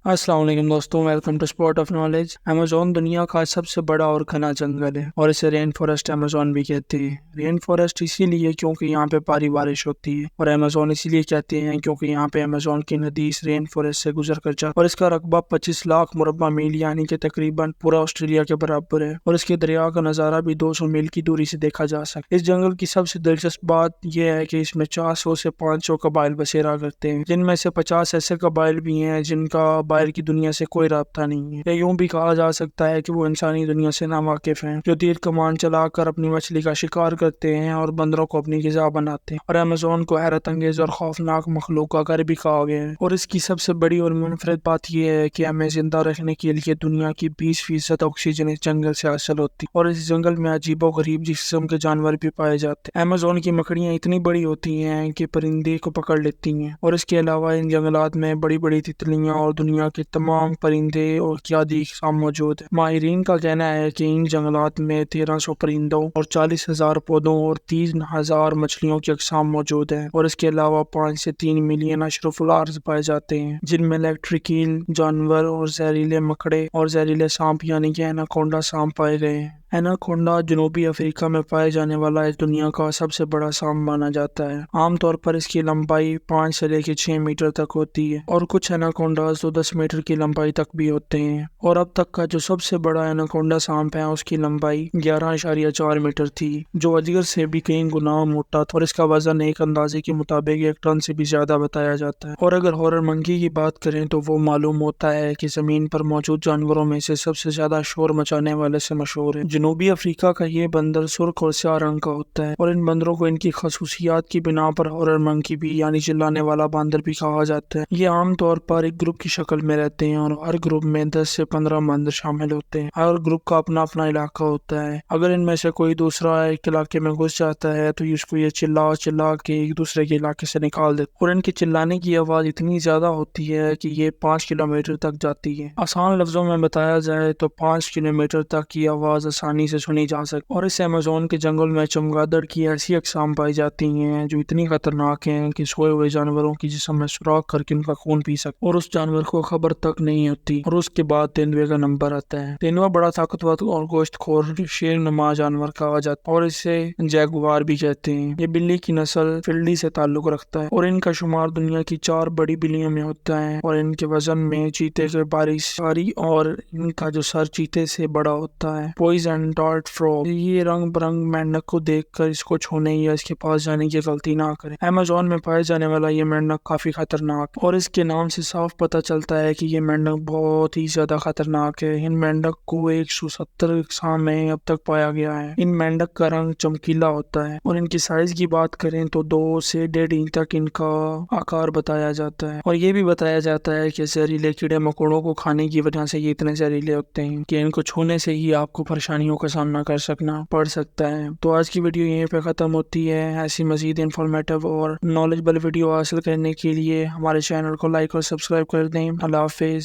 अस्सलाम वालेकुम दोस्तों, welcome to spot of knowledge. Amazon दुनिया का सबसे बड़ा और घना जंगल है और इसे रेन फॉरेस्ट अमेज़न भी कहते हैं। रेन फॉरेस्ट इसीलिए क्योंकि यहाँ पे भारी बारिश होती है, और अमेज़न इसीलिए कहते हैं क्योंकि यहाँ पे अमेज़न की नदी इस रेन फॉरेस्ट से गुजर कर जाती है। और इसका रकबा 25 लाख मुरब्बा मील यानी कि तकरीबन पूरा ऑस्ट्रेलिया के बराबर है, और इसके दरिया का नज़ारा भी 200 मील की दूरी से देखा जा सकता है। इस जंगल की सबसे दिलचस्प बात यह है कि इसमें 400 से 500 कबाइल बसेरा करते हैं, जिनमें से 50 ऐसे कबाइल भी हैं जिनका बाहर की दुनिया से कोई राब्ता नहीं है। या यूं भी कहा जा सकता है कि वो इंसानी दुनिया से नावाकिफ हैं, जो तीर कमान चलाकर अपनी मछली का शिकार करते हैं और बंदरों को अपनी ग़िज़ा बनाते हैं। और अमेज़न को हैरत अंगेज और खौफनाक मखलूक का घर भी कहा गया है। और इसकी सबसे बड़ी और मुनफरद बात यह है कि हमें जिंदा रखने के लिए दुनिया की 20% ऑक्सीजन इस जंगल से हासिल होती है, और इस जंगल में अजीब और गरीब किस्म के जानवर भी पाए जाते हैं। अमेज़न की मकड़ियाँ इतनी बड़ी होती हैं कि परिंदे को पकड़ लेती हैं, और इसके अलावा इन जंगलात में बड़ी बड़ी तितलियाँ और दुनिया के तमाम परिंदे और क़यादी अक़साम मौजूद है। माहिरीन का कहना है कि इन जंगलात में 1300 परिंदों और 40,000 पौधों और 3,000 मछलियों की अक़साम मौजूद है। और इसके अलावा 5 से 3 मिलियन अशरफुल-अर्ज़ पाए जाते हैं, जिनमें इलेक्ट्रिक ईल जानवर और जहरीले मकड़े और जहरीले सांप यानी कि एनाकोंडा सांप पाए गए हैं। एनाकोंडा जनूबी अफ्रीका में पाए जाने वाला इस दुनिया का सबसे बड़ा सांप माना जाता है। आमतौर पर इसकी लंबाई 5 से लेकर 6 मीटर तक होती है, और कुछ एनाकोंडास तो 10 मीटर की लंबाई तक भी होते हैं। और अब तक का जो सबसे बड़ा एनाकोंडा सांप है उसकी लंबाई 11.4 मीटर थी, जो अजगर से भी कई गुना मोटा था, और इसका वजन एक अंदाजे के मुताबिक 1 टन से भी ज्यादा बताया जाता है। और अगर हॉरर मंकी की बात करें तो वो मालूम होता है कि जमीन पर मौजूद जानवरों में से सबसे ज्यादा शोर मचाने वाले से मशहूर है। जनूबी अफ्रीका का ये बंदर सुर्ख और स्याह रंग का होता है, और इन बंदरों को इनकी खसूसियात की बिना पर हॉरर मंकी भी यानी चिल्लाने वाला बंदर भी कहा जाता है। ये आमतौर पर एक ग्रुप की शक्ल में रहते हैं, और हर ग्रुप में 10 से 15 बंदर शामिल होते हैं। हर ग्रुप का अपना अपना इलाका होता है। अगर इनमें से कोई दूसरा एक इलाके में घुस जाता है तो इसको ये चिल्ला चिल्ला के एक दूसरे के इलाके से निकाल देते, और इनके चिल्लाने की आवाज इतनी ज्यादा होती है कि ये 5 किलोमीटर तक जाती है। आसान लफ्जों में बताया जाए तो 5 किलोमीटर तक की आवाज आसानी से सुनी जा सकती। और इस अमेज़न के जंगल में चमगादड़ की ऐसी अक़साम पाई जाती हैं जो इतनी खतरनाक हैं कि सोए हुए जानवरों की जिस्म में सुराख करके उनका खून पी सकते, और उस जानवर को खबर तक नहीं होती। और उसके बाद तेंदुए का नंबर आता है। तेंदुआ बड़ा ताकतवर और गोश्तखोर शेर नुमा जानवर कहा जाता है, और इसे जैगुआर भी कहते हैं। ये बिल्ली की नस्ल फिल्डी से ताल्लुक रखता है, और इनका शुमार दुनिया की 4 बड़ी बिल्लियों में होता है। और इनके वजन में चीते के बारी और इनका जो सर चीते से बड़ा होता है। पॉइजन डार्ट फ्रॉग, ये रंग बिरंग मेंढक को देखकर इसको छूने या इसके पास जाने की गलती ना करें। अमेज़न में पाए जाने वाला ये मेंढक काफी खतरनाक, और इसके नाम से साफ पता चलता है कि ये मेंढक बहुत ही ज्यादा खतरनाक है। इन मेंढक को 170 अक़साम में अब तक पाया गया है। इन मेंढक का रंग चमकीला होता है, और इनकी साइज की बात करें तो 2 से 1.5 इंच तक इनका आकार बताया जाता है। और ये भी बताया जाता है कि जहरीले कीड़े मकोड़ों को खाने की वजह से ये इतने जहरीले होते हैं कि इनको छूने से ही आपको परेशानियों का सामना कर सकना पड़ सकता है। तो आज की वीडियो यहीं पे ख़त्म होती है। ऐसी मज़ीद इन्फॉर्मेटिव और नॉलेजेबल वीडियो हासिल करने के लिए हमारे चैनल को लाइक और सब्सक्राइब कर दें। अल्लाह हाफिज़।